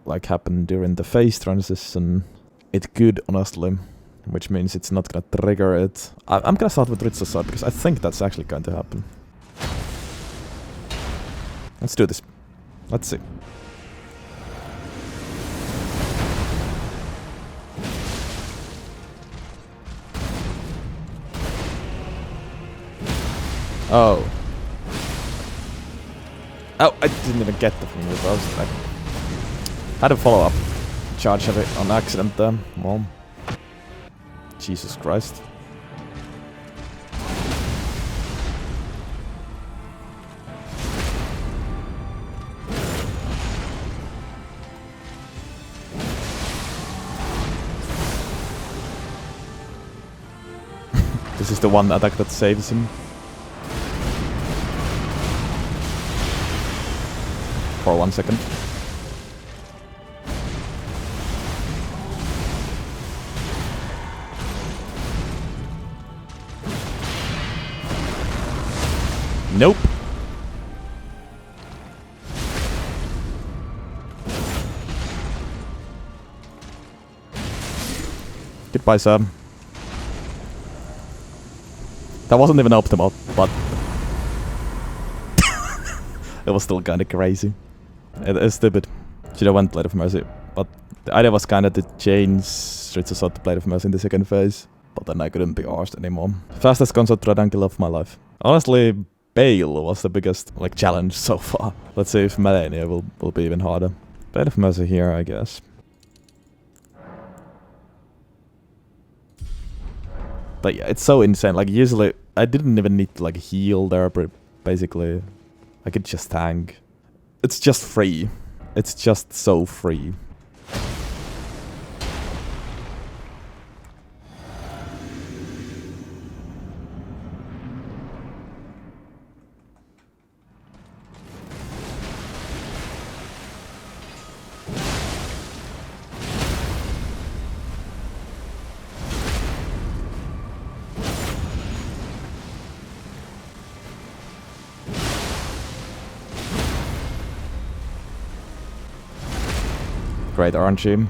like happen during the phase transition. It could, honestly, which means it's not gonna trigger it. I'm gonna start with Ritza's sword because I think that's actually going to happen. Let's do this. Let's see. Oh. Oh, I didn't even get the thing with those. I had a follow-up charge of it on accident there. Well, Jesus Christ. This is the one attack that saves him. For 1 second. Nope. Goodbye, sir. That wasn't even optimal, but it was still kinda crazy. It is stupid. Should have went Blade of Mercy, but the idea was kinda to change Ritza's sword to Blade of Mercy in the second phase, but then I couldn't be arsed anymore. Fastest Consort Radahn kill of my life. Honestly, Bayle was the biggest like challenge so far. Let's see if Malenia will be even harder. Blade of Mercy here, I guess. But yeah, it's so insane. Like usually, I didn't even need to like heal there, but basically, I could just tank. It's just free. It's just so free. Great RNG.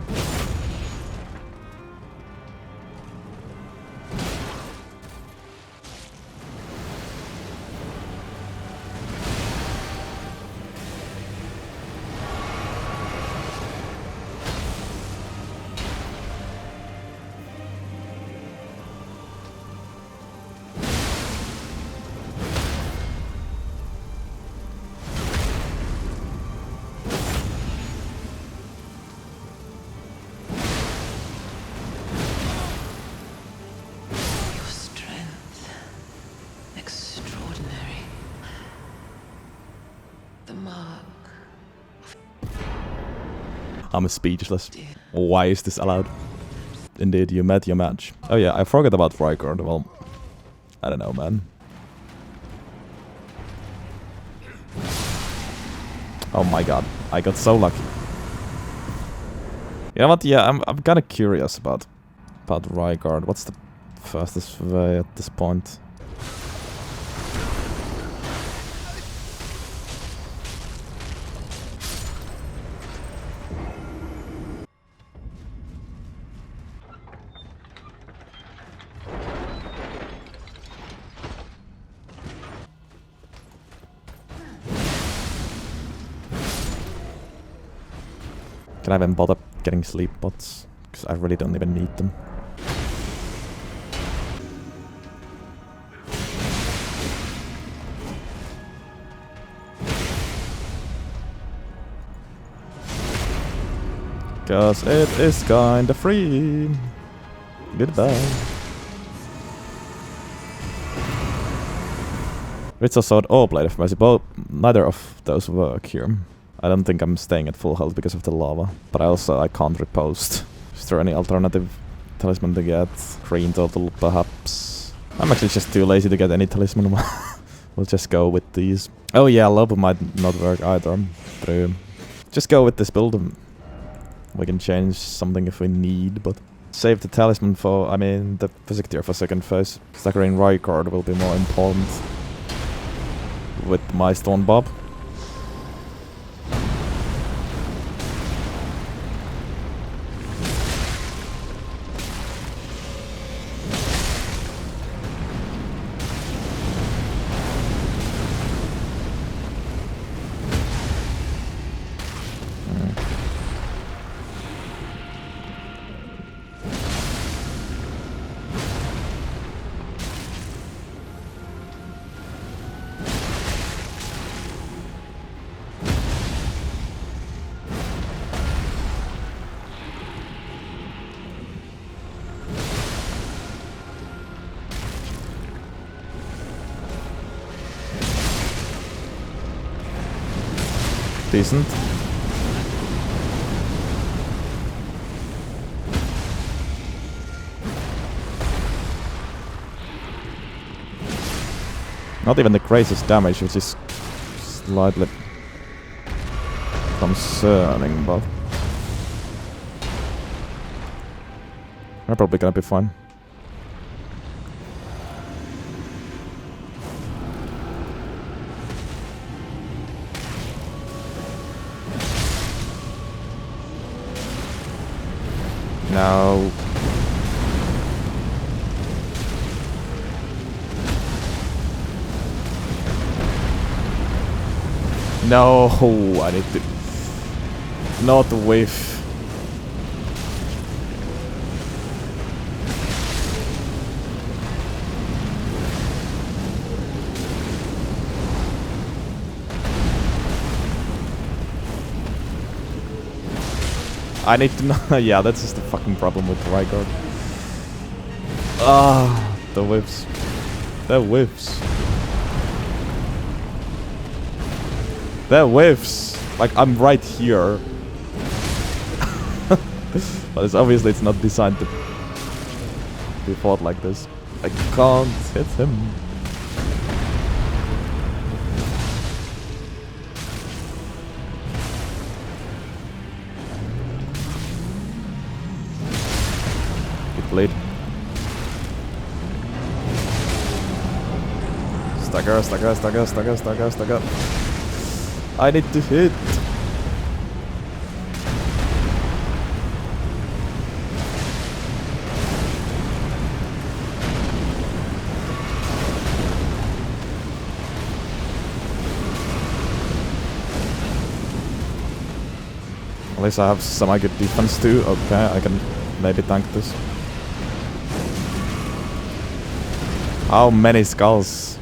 I'm speechless. Why is this allowed? Indeed, you met your match. Oh yeah, I forgot about Rykard. Well, I don't know, man. Oh my god, I got so lucky. You know what? Yeah, I'm kind of curious about Rykard. What's the fastest way at this point? Can I even bother getting sleep bots? Because I really don't even need them. Cause it is kinda free. Goodbye. Ritz or Sword or Blade of Mercy. Both, neither of those work here. I don't think I'm staying at full health because of the lava. But I can't riposte. Is there any alternative talisman to get? Green total, perhaps. I'm actually just too lazy to get any talisman. We'll just go with these. Oh yeah, lava might not work either. True. Just go with this build. We can change something if we need, but save the talisman for, I mean, the physic tier for second phase. Staggering Rykard will be more important with my Stone Bob. Decent. Not even the craziest damage, which is slightly concerning, but we're probably gonna be fine. No. No, I need to not whiff. I need to know. Yeah, that's just the fucking problem with Rykard. Ah, the whiffs. The whiffs. The whiffs. Like, I'm right here. But it's obviously it's not designed to be fought like this. I can't hit him. Blade. Stagger, stagger, stagger, stagger, stagger, stagger. I need to hit. At least I have semi-good defense too. Okay, I can maybe tank this. How many skulls?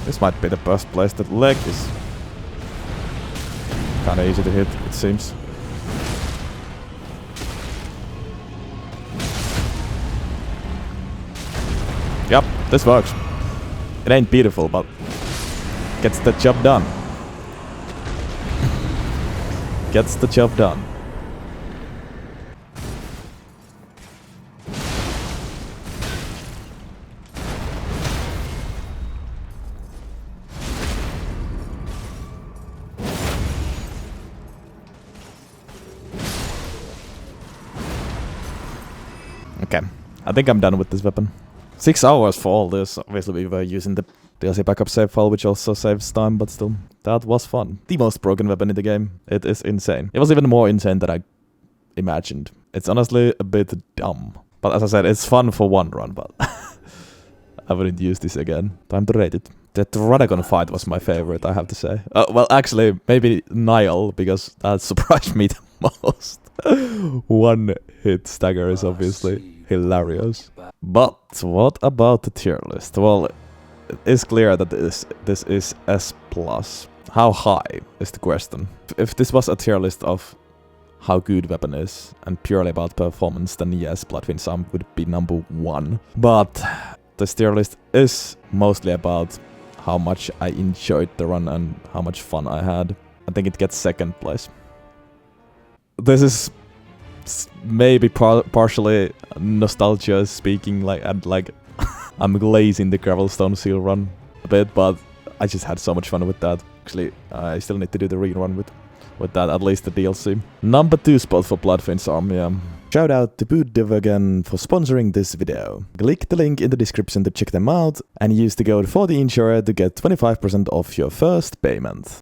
This might be the best place that leg is. Kinda easy to hit, it seems. Yep, this works. It ain't beautiful, but gets the job done. Gets the job done. Okay, I think I'm done with this weapon. 6 hours for all this. Obviously we were using the DLC backup save file, which also saves time, but still, that was fun. The most broken weapon in the game. It is insane. It was even more insane than I imagined. It's honestly a bit dumb. But as I said, it's fun for one run, but I wouldn't use this again. Time to rate it. That Radagon fight was my favorite, I have to say. Well, actually, maybe Niall, because that surprised me the most. One hit stagger is obviously hilarious. But what about the tier list? Well, it is clear that this is S+. How high is the question? If this was a tier list of how good weapon is and purely about performance, then yes, Bloodfiend Arm would be number 1. But this tier list is mostly about how much I enjoyed the run and how much fun I had. I think it gets 2nd place. This is maybe partially nostalgia speaking, like I'm glazing the Gravelstone Seal run a bit, but I just had so much fun with that. Actually, I still need to do the rerun with that, at least the DLC. Number 2 spot for Bloodfiend Arm, yeah. Shout out to Bootdev again for sponsoring this video. Click the link in the description to check them out and use the code for the insurer to get 25% off your first payment.